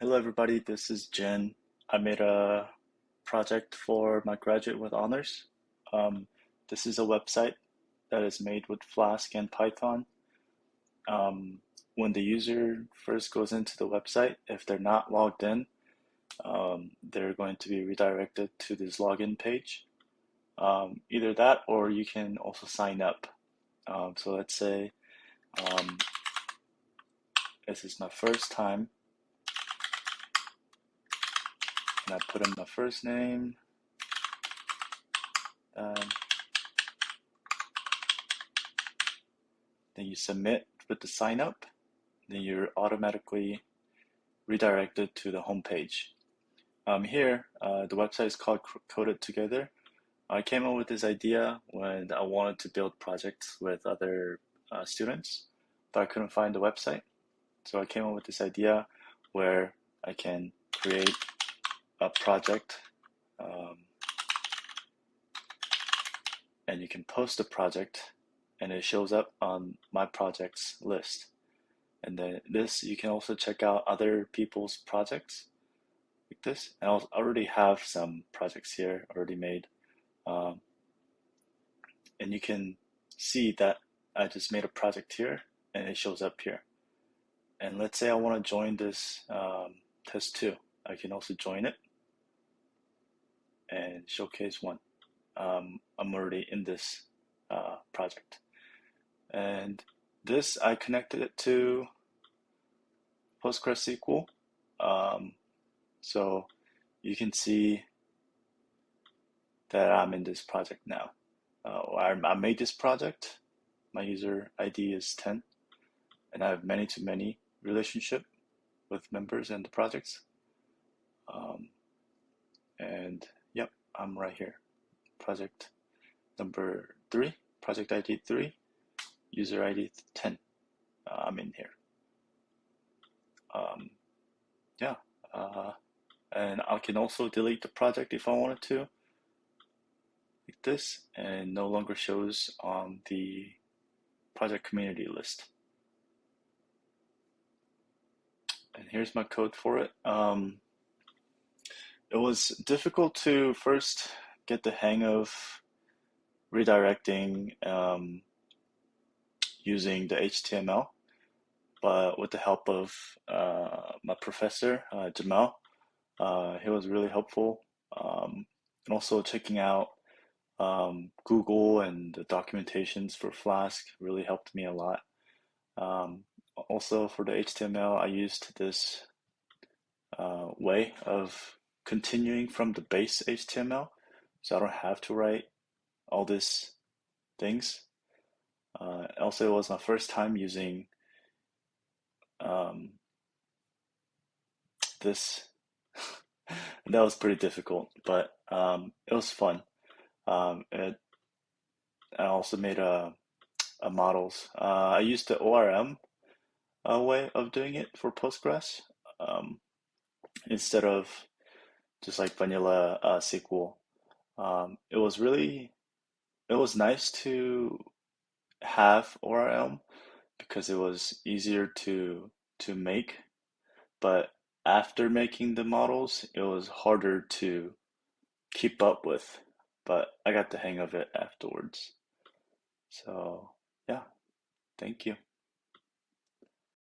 Hello everybody, this is Jin. I made a project for my graduate with honors. Um, this is a website that is made with Flask and Python. Um, when the user first goes into the website, if they're not logged in, they're going to be redirected to this login page. Either that or you can also sign up. So let's say um, this is my first time, and I put in my first name. Um, Then you submit with the sign up, then you're automatically redirected to the home page. Here, the website is called Coded Together. I came up with this idea when I wanted to build projects with other students, but I couldn't find the website. So I came up with this idea where I can create a project um, and you can post a project and it shows up on my projects list. And then this, you can also check out other people's projects like this. And I already have some projects here already made. Um, and you can see that I just made a project here and it shows up here. And let's say I want to join this test 2. I can also join it and showcase one. I'm already in this project. And this, I connected it to PostgreSQL. Um, so you can see that I'm in this project now. I made this project. My user ID is 10, and I have many-to-many relationship with members and the projects. Um, and yep, I'm right here. Project number 3, project ID 3, user ID 10. I'm in here. Um, yeah, and I can also delete the project if I wanted to, like this, and no longer shows on the project community list. And here's my code for it. It was difficult to first get the hang of redirecting using the HTML, but with the help of my professor, Jamal, he was really helpful. And also checking out Google and the documentations for Flask really helped me a lot. Um, Also for the HTML, I used this way of continuing from the base HTML, so I don't have to write all these things. Also, it was my first time using um, this. That was pretty difficult, but it was fun. I also made a models. I used the ORM way of doing it for Postgres um, instead of just like vanilla SQL. It was nice to have ORM because it was easier to make, but after making the models, it was harder to keep up with. But I got the hang of it afterwards. So yeah, thank you.